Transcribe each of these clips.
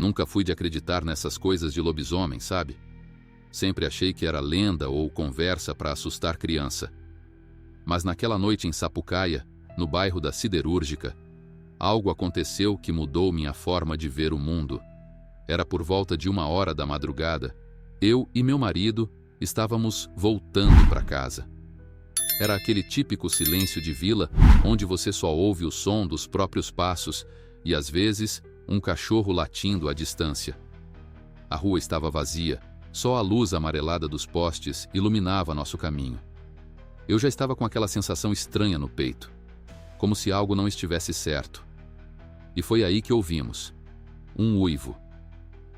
Nunca fui de acreditar nessas coisas de lobisomem, sabe? Sempre achei que era lenda ou conversa para assustar criança. Mas naquela noite em Sapucaia, no bairro da Siderúrgica, algo aconteceu que mudou minha forma de ver o mundo. Era por volta de 1h da madrugada. Eu e meu marido estávamos voltando para casa. Era aquele típico silêncio de vila, onde você só ouve o som dos próprios passos e, às vezes, um cachorro latindo à distância. A rua estava vazia, só a luz amarelada dos postes iluminava nosso caminho. Eu já estava com aquela sensação estranha no peito, como se algo não estivesse certo. E foi aí que ouvimos um uivo.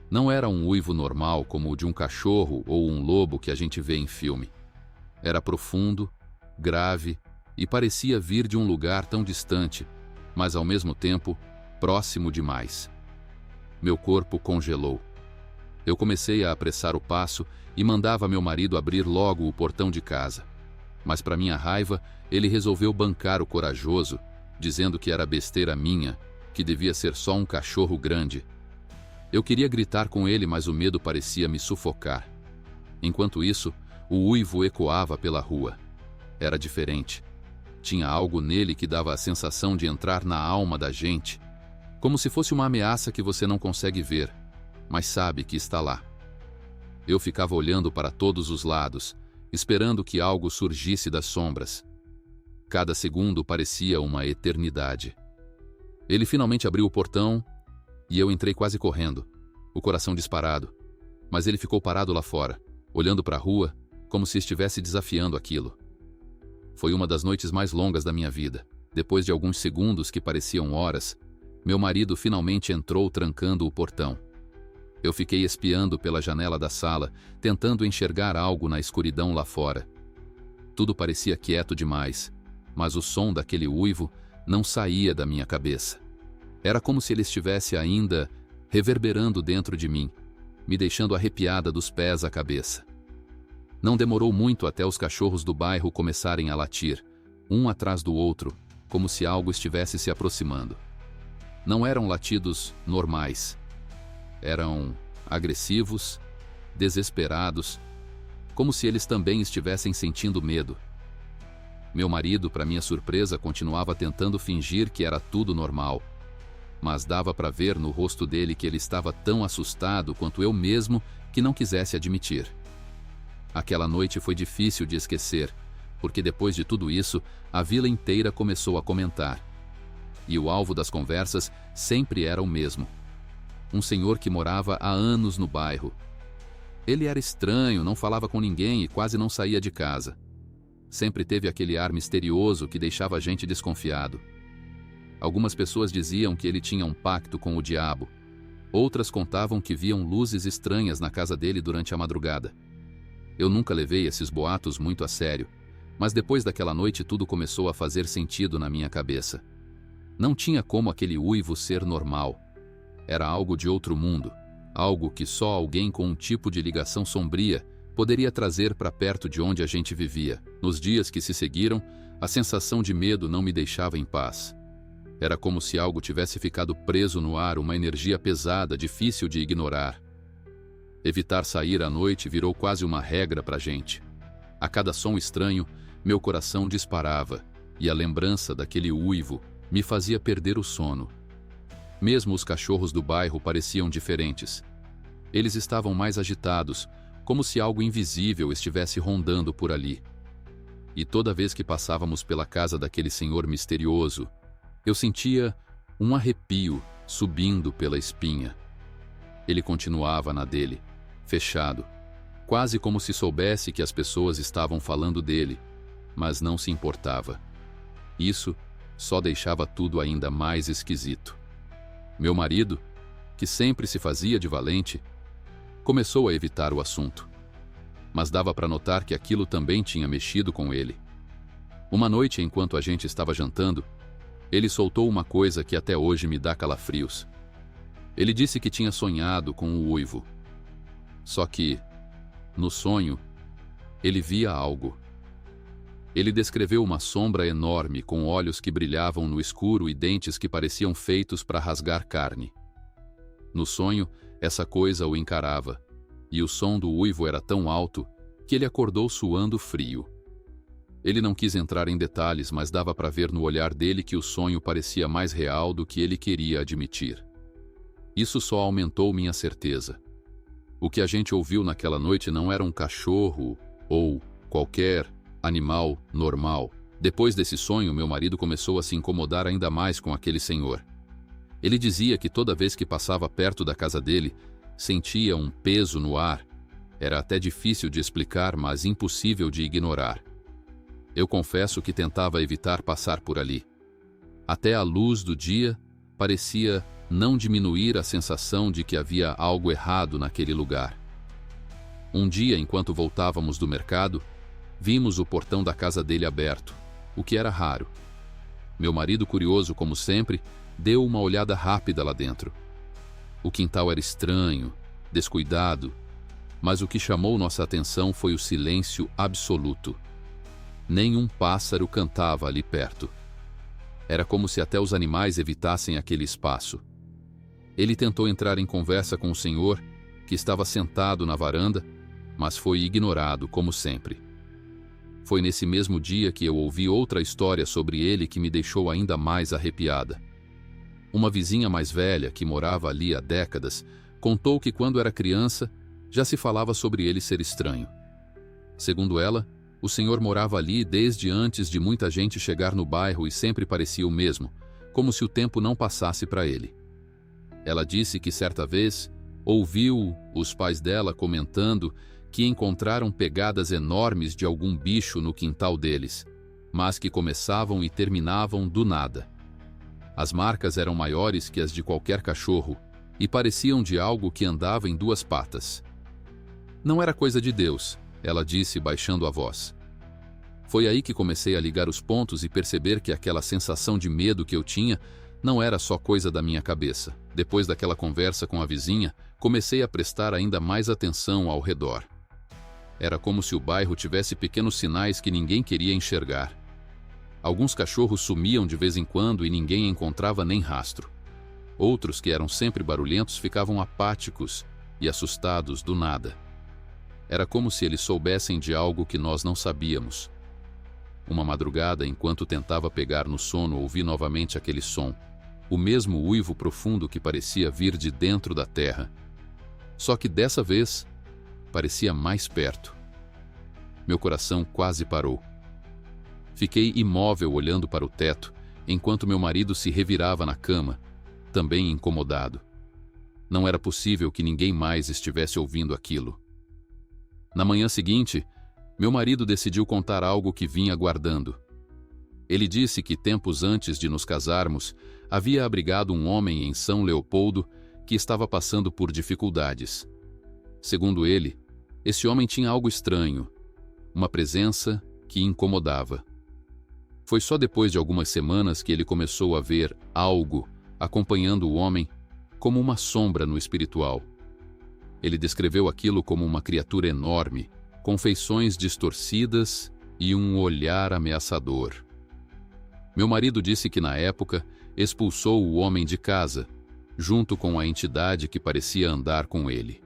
Não era um uivo normal como o de um cachorro ou um lobo que a gente vê em filme. Era profundo, grave e parecia vir de um lugar tão distante, mas ao mesmo tempo próximo demais. Meu corpo congelou. Eu comecei a apressar o passo e mandava meu marido abrir logo o portão de casa. Mas para minha raiva, ele resolveu bancar o corajoso, dizendo que era besteira minha, que devia ser só um cachorro grande. Eu queria gritar com ele, mas o medo parecia me sufocar. Enquanto isso, o uivo ecoava pela rua. Era diferente. Tinha algo nele que dava a sensação de entrar na alma da gente, como se fosse uma ameaça que você não consegue ver, mas sabe que está lá. Eu ficava olhando para todos os lados, esperando que algo surgisse das sombras. Cada segundo parecia uma eternidade. Ele finalmente abriu o portão e eu entrei quase correndo, o coração disparado. Mas ele ficou parado lá fora, olhando para a rua, como se estivesse desafiando aquilo. Foi uma das noites mais longas da minha vida. Depois de alguns segundos que pareciam horas, meu marido finalmente entrou trancando o portão. Eu fiquei espiando pela janela da sala, tentando enxergar algo na escuridão lá fora. Tudo parecia quieto demais, mas o som daquele uivo não saía da minha cabeça. Era como se ele estivesse ainda reverberando dentro de mim, me deixando arrepiada dos pés à cabeça. Não demorou muito até os cachorros do bairro começarem a latir, um atrás do outro, como se algo estivesse se aproximando. Não eram latidos normais. Eram agressivos, desesperados, como se eles também estivessem sentindo medo. Meu marido, para minha surpresa, continuava tentando fingir que era tudo normal, mas dava para ver no rosto dele que ele estava tão assustado quanto eu mesmo que não quisesse admitir. Aquela noite foi difícil de esquecer, porque depois de tudo isso, a vila inteira começou a comentar. E o alvo das conversas sempre era o mesmo. Um senhor que morava há anos no bairro. Ele era estranho, não falava com ninguém e quase não saía de casa. Sempre teve aquele ar misterioso que deixava a gente desconfiado. Algumas pessoas diziam que ele tinha um pacto com o diabo. Outras contavam que viam luzes estranhas na casa dele durante a madrugada. Eu nunca levei esses boatos muito a sério, mas depois daquela noite tudo começou a fazer sentido na minha cabeça. Não tinha como aquele uivo ser normal. Era algo de outro mundo, algo que só alguém com um tipo de ligação sombria poderia trazer para perto de onde a gente vivia. Nos dias que se seguiram, a sensação de medo não me deixava em paz. Era como se algo tivesse ficado preso no ar, uma energia pesada, difícil de ignorar. Evitar sair à noite virou quase uma regra para a gente. A cada som estranho, meu coração disparava, e a lembrança daquele uivo me fazia perder o sono. Mesmo os cachorros do bairro pareciam diferentes. Eles estavam mais agitados, como se algo invisível estivesse rondando por ali. E toda vez que passávamos pela casa daquele senhor misterioso, eu sentia um arrepio subindo pela espinha. Ele continuava na dele, fechado, quase como se soubesse que as pessoas estavam falando dele, mas não se importava. Isso só deixava tudo ainda mais esquisito. Meu marido, que sempre se fazia de valente, começou a evitar o assunto, mas dava para notar que aquilo também tinha mexido com ele. Uma noite, enquanto a gente estava jantando, ele soltou uma coisa que até hoje me dá calafrios. Ele disse que tinha sonhado com o uivo. Só que, no sonho, ele via algo. Ele descreveu uma sombra enorme com olhos que brilhavam no escuro e dentes que pareciam feitos para rasgar carne. No sonho, essa coisa o encarava, e o som do uivo era tão alto que ele acordou suando frio. Ele não quis entrar em detalhes, mas dava para ver no olhar dele que o sonho parecia mais real do que ele queria admitir. Isso só aumentou minha certeza. O que a gente ouviu naquela noite não era um cachorro ou qualquer animal normal. Depois desse sonho, meu marido começou a se incomodar ainda mais com aquele senhor. Ele dizia que toda vez que passava perto da casa dele, sentia um peso no ar. Era até difícil de explicar, mas impossível de ignorar. Eu confesso que tentava evitar passar por ali. Até a luz do dia parecia não diminuir a sensação de que havia algo errado naquele lugar. Um dia, enquanto voltávamos do mercado, vimos o portão da casa dele aberto, o que era raro. Meu marido, curioso como sempre, deu uma olhada rápida lá dentro. O quintal era estranho, descuidado, mas o que chamou nossa atenção foi o silêncio absoluto. Nenhum pássaro cantava ali perto. Era como se até os animais evitassem aquele espaço. Ele tentou entrar em conversa com o senhor, que estava sentado na varanda, mas foi ignorado, como sempre. Foi nesse mesmo dia que eu ouvi outra história sobre ele que me deixou ainda mais arrepiada. Uma vizinha mais velha, que morava ali há décadas, contou que quando era criança, já se falava sobre ele ser estranho. Segundo ela, o senhor morava ali desde antes de muita gente chegar no bairro e sempre parecia o mesmo, como se o tempo não passasse para ele. Ela disse que certa vez ouviu os pais dela comentando que encontraram pegadas enormes de algum bicho no quintal deles, mas que começavam e terminavam do nada. As marcas eram maiores que as de qualquer cachorro e pareciam de algo que andava em duas patas. Não era coisa de Deus, ela disse baixando a voz. Foi aí que comecei a ligar os pontos e perceber que aquela sensação de medo que eu tinha não era só coisa da minha cabeça. Depois daquela conversa com a vizinha, comecei a prestar ainda mais atenção ao redor. Era como se o bairro tivesse pequenos sinais que ninguém queria enxergar. Alguns cachorros sumiam de vez em quando e ninguém encontrava nem rastro. Outros, que eram sempre barulhentos, ficavam apáticos e assustados do nada. Era como se eles soubessem de algo que nós não sabíamos. Uma madrugada, enquanto tentava pegar no sono, ouvi novamente aquele som, o mesmo uivo profundo que parecia vir de dentro da terra. Só que dessa vez, parecia mais perto. Meu coração quase parou. Fiquei imóvel olhando para o teto, enquanto meu marido se revirava na cama, também incomodado. Não era possível que ninguém mais estivesse ouvindo aquilo. Na manhã seguinte, meu marido decidiu contar algo que vinha guardando. Ele disse que tempos antes de nos casarmos, havia abrigado um homem em São Leopoldo que estava passando por dificuldades. Segundo ele, esse homem tinha algo estranho, uma presença que incomodava. Foi só depois de algumas semanas que ele começou a ver algo acompanhando o homem como uma sombra no espiritual. Ele descreveu aquilo como uma criatura enorme, com feições distorcidas e um olhar ameaçador. Meu marido disse que na época expulsou o homem de casa, junto com a entidade que parecia andar com ele.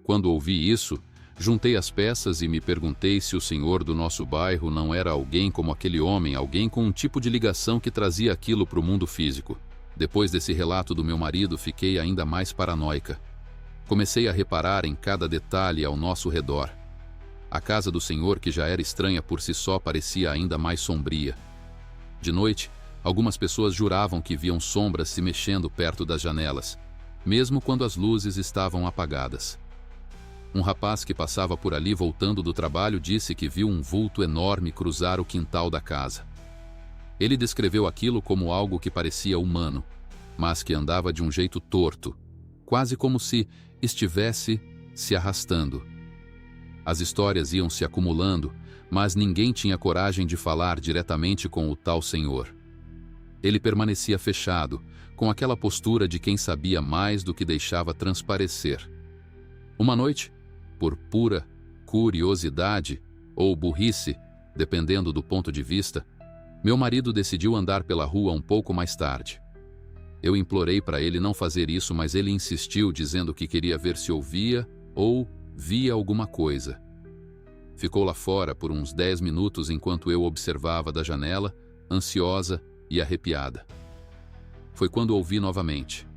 Quando ouvi isso, juntei as peças e me perguntei se o senhor do nosso bairro não era alguém como aquele homem, alguém com um tipo de ligação que trazia aquilo para o mundo físico. Depois desse relato do meu marido, fiquei ainda mais paranoica. Comecei a reparar em cada detalhe ao nosso redor. A casa do senhor, que já era estranha por si só, parecia ainda mais sombria. De noite, algumas pessoas juravam que viam sombras se mexendo perto das janelas, mesmo quando as luzes estavam apagadas. Um rapaz que passava por ali voltando do trabalho disse que viu um vulto enorme cruzar o quintal da casa. Ele descreveu aquilo como algo que parecia humano, mas que andava de um jeito torto, quase como se estivesse se arrastando. As histórias iam se acumulando, mas ninguém tinha coragem de falar diretamente com o tal senhor. Ele permanecia fechado, com aquela postura de quem sabia mais do que deixava transparecer. Uma noite, por pura curiosidade ou burrice, dependendo do ponto de vista, meu marido decidiu andar pela rua um pouco mais tarde. Eu implorei para ele não fazer isso, mas ele insistiu, dizendo que queria ver se ouvia ou via alguma coisa. Ficou lá fora por uns 10 minutos enquanto eu observava da janela, ansiosa e arrepiada. Foi quando ouvi novamente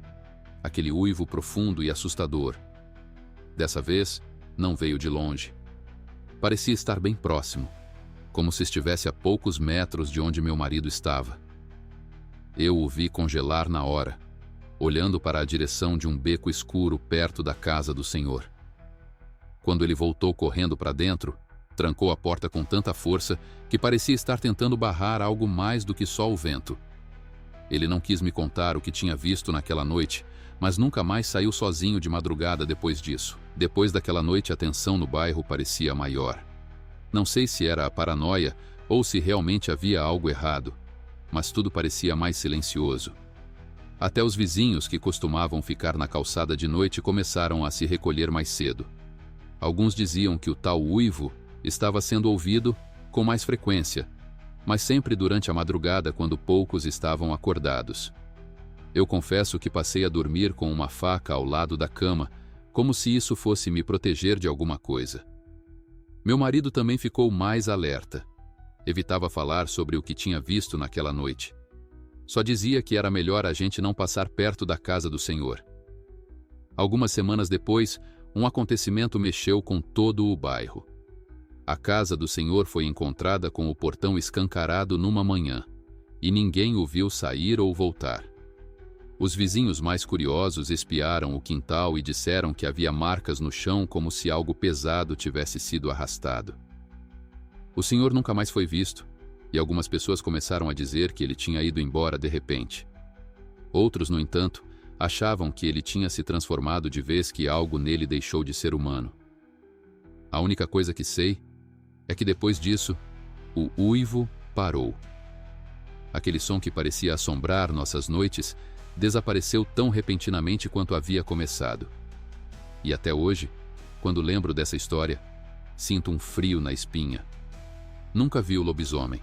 aquele uivo profundo e assustador. Dessa vez, não veio de longe. Parecia estar bem próximo, como se estivesse a poucos metros de onde meu marido estava. Eu o vi congelar na hora, olhando para a direção de um beco escuro perto da casa do Senhor. Quando ele voltou correndo para dentro, trancou a porta com tanta força que parecia estar tentando barrar algo mais do que só o vento. Ele não quis me contar o que tinha visto naquela noite, mas nunca mais saiu sozinho de madrugada depois disso. Depois daquela noite, a tensão no bairro parecia maior. Não sei se era a paranoia ou se realmente havia algo errado, mas tudo parecia mais silencioso. Até os vizinhos que costumavam ficar na calçada de noite começaram a se recolher mais cedo. Alguns diziam que o tal uivo estava sendo ouvido com mais frequência, mas sempre durante a madrugada, quando poucos estavam acordados. Eu confesso que passei a dormir com uma faca ao lado da cama, como se isso fosse me proteger de alguma coisa. Meu marido também ficou mais alerta. Evitava falar sobre o que tinha visto naquela noite. Só dizia que era melhor a gente não passar perto da casa do Senhor. Algumas semanas depois, um acontecimento mexeu com todo o bairro. A casa do Senhor foi encontrada com o portão escancarado numa manhã, e ninguém o viu sair ou voltar. Os vizinhos mais curiosos espiaram o quintal e disseram que havia marcas no chão como se algo pesado tivesse sido arrastado. O Senhor nunca mais foi visto, e algumas pessoas começaram a dizer que ele tinha ido embora de repente. Outros, no entanto, achavam que ele tinha se transformado de vez que algo nele deixou de ser humano. A única coisa que sei é que depois disso, o uivo parou. Aquele som que parecia assombrar nossas noites desapareceu tão repentinamente quanto havia começado. E até hoje, quando lembro dessa história, sinto um frio na espinha. Nunca vi o lobisomem,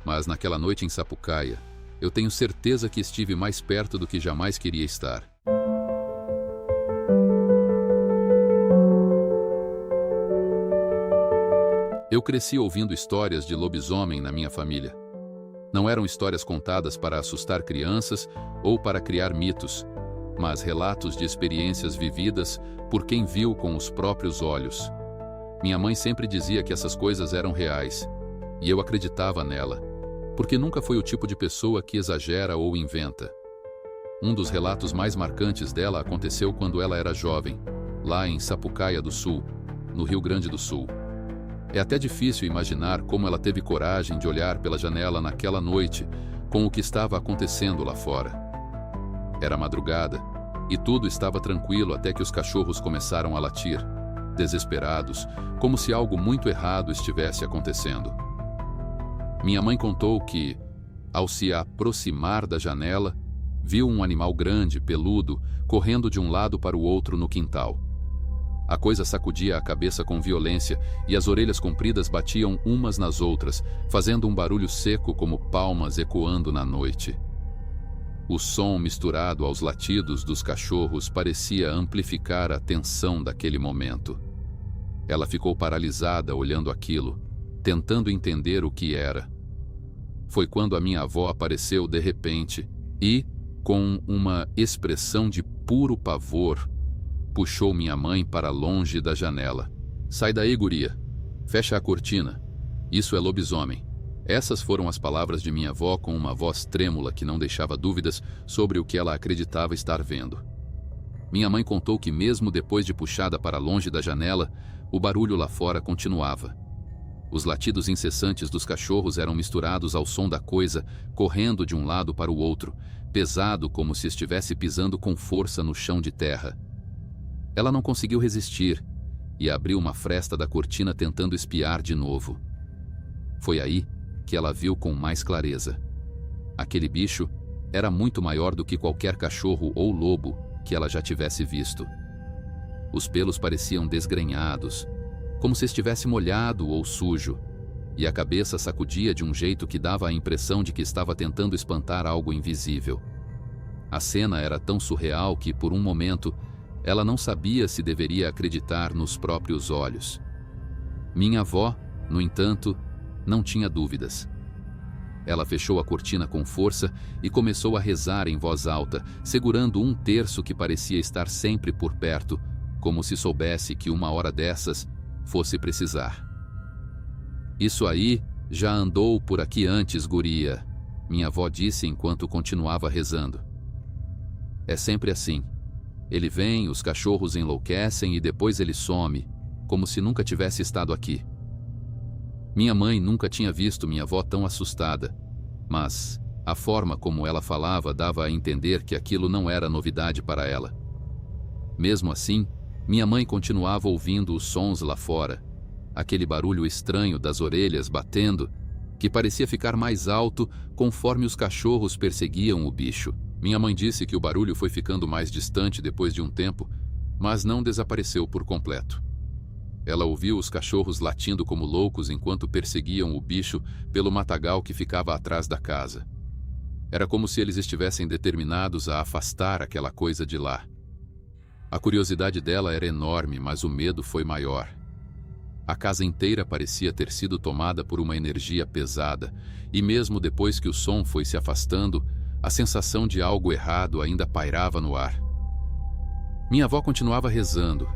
mas naquela noite em Sapucaia, eu tenho certeza que estive mais perto do que jamais queria estar. Eu cresci ouvindo histórias de lobisomem na minha família. Não eram histórias contadas para assustar crianças ou para criar mitos, mas relatos de experiências vividas por quem viu com os próprios olhos. Minha mãe sempre dizia que essas coisas eram reais, e eu acreditava nela, porque nunca foi o tipo de pessoa que exagera ou inventa. Um dos relatos mais marcantes dela aconteceu quando ela era jovem, lá em Sapucaia do Sul, no Rio Grande do Sul. É até difícil imaginar como ela teve coragem de olhar pela janela naquela noite com o que estava acontecendo lá fora. Era madrugada e tudo estava tranquilo até que os cachorros começaram a latir, desesperados, como se algo muito errado estivesse acontecendo. Minha mãe contou que, ao se aproximar da janela, viu um animal grande, peludo, correndo de um lado para o outro no quintal. A coisa sacudia a cabeça com violência e as orelhas compridas batiam umas nas outras, fazendo um barulho seco como palmas ecoando na noite. O som misturado aos latidos dos cachorros parecia amplificar a tensão daquele momento. Ela ficou paralisada olhando aquilo, tentando entender o que era. Foi quando a minha avó apareceu de repente e, com uma expressão de puro pavor, puxou minha mãe para longe da janela. "Sai daí, guria. Fecha a cortina. Isso é lobisomem." Essas foram as palavras de minha avó com uma voz trêmula que não deixava dúvidas sobre o que ela acreditava estar vendo. Minha mãe contou que mesmo depois de puxada para longe da janela, o barulho lá fora continuava. Os latidos incessantes dos cachorros eram misturados ao som da coisa correndo de um lado para o outro, pesado como se estivesse pisando com força no chão de terra. Ela não conseguiu resistir e abriu uma fresta da cortina tentando espiar de novo. Foi aí que ela viu com mais clareza. Aquele bicho era muito maior do que qualquer cachorro ou lobo que ela já tivesse visto. Os pelos pareciam desgrenhados, como se estivesse molhado ou sujo, e a cabeça sacudia de um jeito que dava a impressão de que estava tentando espantar algo invisível. A cena era tão surreal que, por um momento, ela não sabia se deveria acreditar nos próprios olhos. Minha avó, no entanto, não tinha dúvidas. Ela fechou a cortina com força e começou a rezar em voz alta, segurando um terço que parecia estar sempre por perto, como se soubesse que uma hora dessas fosse precisar. "Isso aí já andou por aqui antes, guria", minha avó disse enquanto continuava rezando. "É sempre assim. Ele vem, os cachorros enlouquecem e depois ele some, como se nunca tivesse estado aqui." Minha mãe nunca tinha visto minha avó tão assustada, mas a forma como ela falava dava a entender que aquilo não era novidade para ela. Mesmo assim, minha mãe continuava ouvindo os sons lá fora, aquele barulho estranho das orelhas batendo, que parecia ficar mais alto conforme os cachorros perseguiam o bicho. Minha mãe disse que o barulho foi ficando mais distante depois de um tempo, mas não desapareceu por completo. Ela ouviu os cachorros latindo como loucos enquanto perseguiam o bicho pelo matagal que ficava atrás da casa. Era como se eles estivessem determinados a afastar aquela coisa de lá. A curiosidade dela era enorme, mas o medo foi maior. A casa inteira parecia ter sido tomada por uma energia pesada, e mesmo depois que o som foi se afastando, a sensação de algo errado ainda pairava no ar. Minha avó continuava rezando,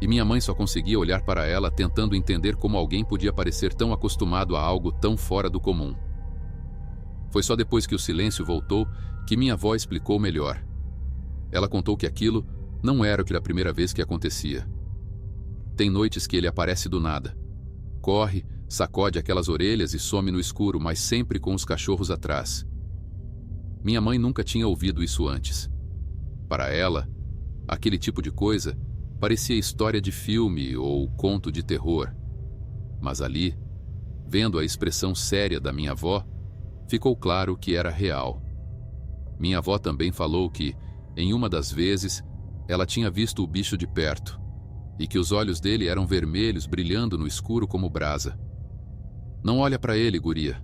e minha mãe só conseguia olhar para ela tentando entender como alguém podia parecer tão acostumado a algo tão fora do comum. Foi só depois que o silêncio voltou que minha avó explicou melhor. Ela contou que aquilo não era a primeira vez que acontecia. Tem noites que ele aparece do nada. Corre, sacode aquelas orelhas e some no escuro, mas sempre com os cachorros atrás. Minha mãe nunca tinha ouvido isso antes. Para ela, aquele tipo de coisa parecia história de filme ou conto de terror. Mas ali, vendo a expressão séria da minha avó, ficou claro que era real. Minha avó também falou que, em uma das vezes, ela tinha visto o bicho de perto, e que os olhos dele eram vermelhos, brilhando no escuro como brasa. "Não olha para ele, guria.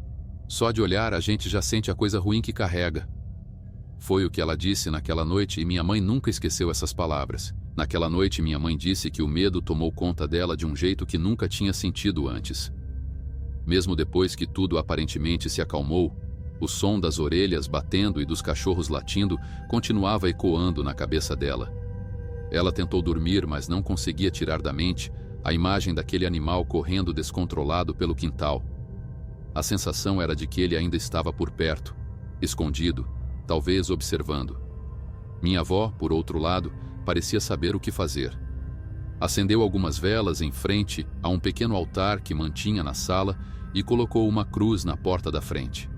Só de olhar a gente já sente a coisa ruim que carrega." Foi o que ela disse naquela noite e minha mãe nunca esqueceu essas palavras. Naquela noite minha mãe disse que o medo tomou conta dela de um jeito que nunca tinha sentido antes. Mesmo depois que tudo aparentemente se acalmou, o som das orelhas batendo e dos cachorros latindo continuava ecoando na cabeça dela. Ela tentou dormir, mas não conseguia tirar da mente a imagem daquele animal correndo descontrolado pelo quintal. A sensação era de que ele ainda estava por perto, escondido, talvez observando. Minha avó, por outro lado, parecia saber o que fazer. Acendeu algumas velas em frente a um pequeno altar que mantinha na sala e colocou uma cruz na porta da frente.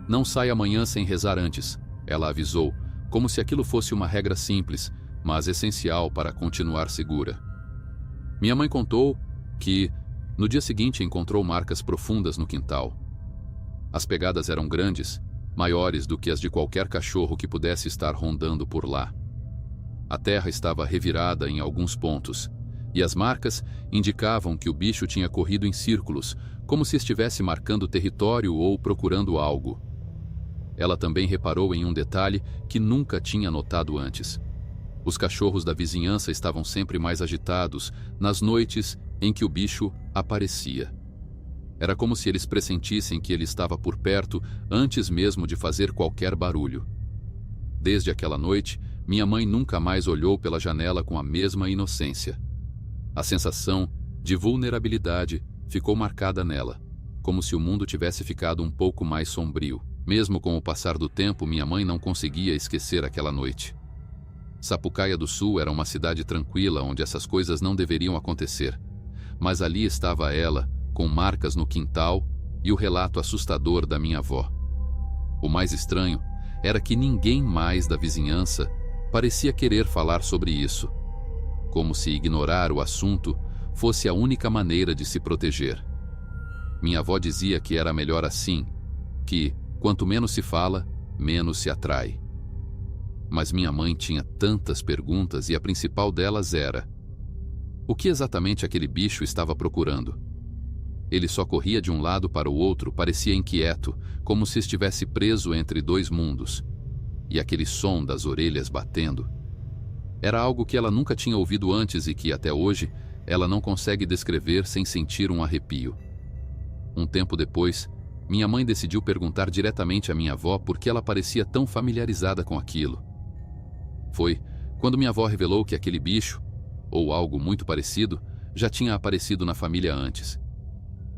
"Não saia amanhã sem rezar antes", ela avisou, como se aquilo fosse uma regra simples, mas essencial para continuar segura. Minha mãe contou que, no dia seguinte, encontrou marcas profundas no quintal. As pegadas eram grandes, maiores do que as de qualquer cachorro que pudesse estar rondando por lá. A terra estava revirada em alguns pontos, e as marcas indicavam que o bicho tinha corrido em círculos, como se estivesse marcando território ou procurando algo. Ela também reparou em um detalhe que nunca tinha notado antes. Os cachorros da vizinhança estavam sempre mais agitados nas noites em que o bicho aparecia. Era como se eles pressentissem que ele estava por perto antes mesmo de fazer qualquer barulho. Desde aquela noite, minha mãe nunca mais olhou pela janela com a mesma inocência. A sensação de vulnerabilidade ficou marcada nela, como se o mundo tivesse ficado um pouco mais sombrio. Mesmo com o passar do tempo, minha mãe não conseguia esquecer aquela noite. Sapucaia do Sul era uma cidade tranquila onde essas coisas não deveriam acontecer. Mas ali estava ela, com marcas no quintal e o relato assustador da minha avó. O mais estranho era que ninguém mais da vizinhança parecia querer falar sobre isso, como se ignorar o assunto fosse a única maneira de se proteger. Minha avó dizia que era melhor assim, que, quanto menos se fala, menos se atrai. Mas minha mãe tinha tantas perguntas e a principal delas era: o que exatamente aquele bicho estava procurando? Ele só corria de um lado para o outro, parecia inquieto, como se estivesse preso entre dois mundos. e aquele som das orelhas batendo. Era algo que ela nunca tinha ouvido antes e que, até hoje, ela não consegue descrever sem sentir um arrepio. Um tempo depois, minha mãe decidiu perguntar diretamente à minha avó por que ela parecia tão familiarizada com aquilo. Foi quando minha avó revelou que aquele bicho, ou algo muito parecido, já tinha aparecido na família antes.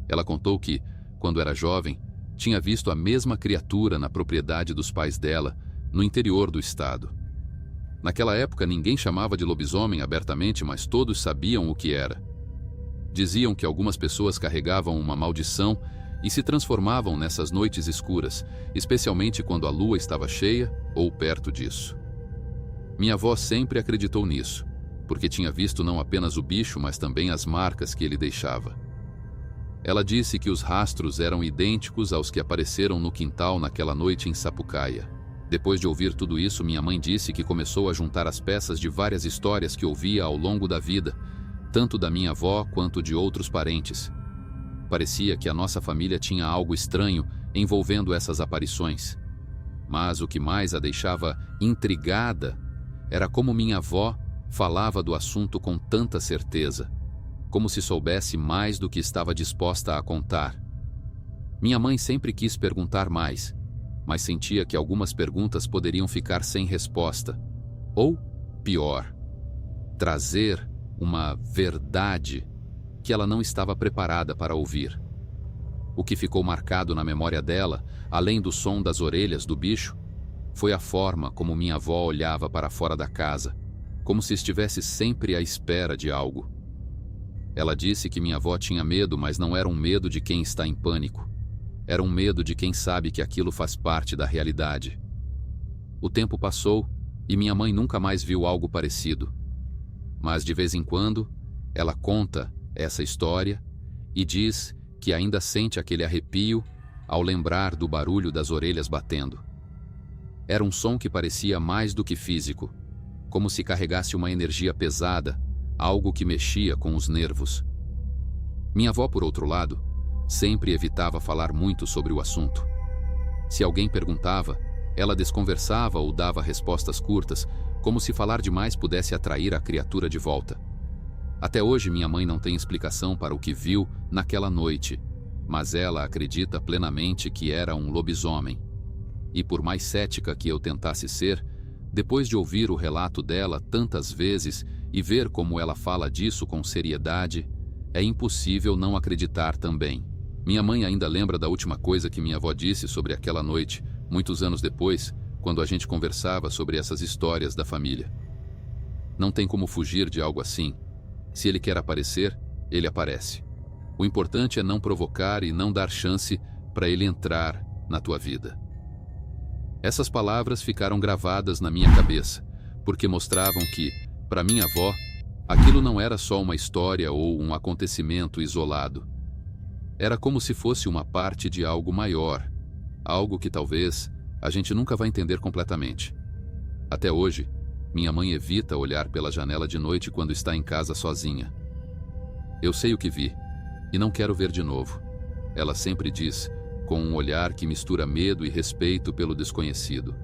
Ela contou que, quando era jovem, tinha visto a mesma criatura na propriedade dos pais dela, no interior do estado. Naquela época ninguém chamava de lobisomem abertamente, mas todos sabiam o que era. Diziam que algumas pessoas carregavam uma maldição e se transformavam nessas noites escuras, especialmente quando a lua estava cheia ou perto disso. Minha avó sempre acreditou nisso, porque tinha visto não apenas o bicho, mas também as marcas que ele deixava. Ela disse que os rastros eram idênticos aos que apareceram no quintal naquela noite em Sapucaia. Depois de ouvir tudo isso, minha mãe disse que começou a juntar as peças de várias histórias que ouvia ao longo da vida, tanto da minha avó quanto de outros parentes. Parecia que a nossa família tinha algo estranho envolvendo essas aparições. Mas o que mais a deixava intrigada era como minha avó falava do assunto com tanta certeza, como se soubesse mais do que estava disposta a contar. Minha mãe sempre quis perguntar mais, mas sentia que algumas perguntas poderiam ficar sem resposta. Ou, pior, trazer uma verdade que ela não estava preparada para ouvir. O que ficou marcado na memória dela, além do som das orelhas do bicho, foi a forma como minha avó olhava para fora da casa, como se estivesse sempre à espera de algo. Ela disse que minha avó tinha medo, mas não era um medo de quem está em pânico. Era um medo de quem sabe que aquilo faz parte da realidade. O tempo passou e minha mãe nunca mais viu algo parecido. Mas de vez em quando, ela conta essa história e diz que ainda sente aquele arrepio ao lembrar do barulho das orelhas batendo. Era um som que parecia mais do que físico, como se carregasse uma energia pesada, algo que mexia com os nervos. Minha avó, por outro lado, sempre evitava falar muito sobre o assunto. Se alguém perguntava, ela desconversava ou dava respostas curtas, como se falar demais pudesse atrair a criatura de volta. Até hoje minha mãe não tem explicação para o que viu naquela noite, mas ela acredita plenamente que era um lobisomem. E por mais cética que eu tentasse ser, depois de ouvir o relato dela tantas vezes e ver como ela fala disso com seriedade, é impossível não acreditar também. Minha mãe ainda lembra da última coisa que minha avó disse sobre aquela noite, muitos anos depois, quando a gente conversava sobre essas histórias da família. Não tem como fugir de algo assim. Se ele quer aparecer, ele aparece. O importante é não provocar e não dar chance para ele entrar na tua vida. Essas palavras ficaram gravadas na minha cabeça, porque mostravam que, para minha avó, aquilo não era só uma história ou um acontecimento isolado. Era como se fosse uma parte de algo maior, algo que talvez a gente nunca vai entender completamente. Até hoje, minha mãe evita olhar pela janela de noite quando está em casa sozinha. Eu sei o que vi, e não quero ver de novo. Ela sempre diz, com um olhar que mistura medo e respeito pelo desconhecido.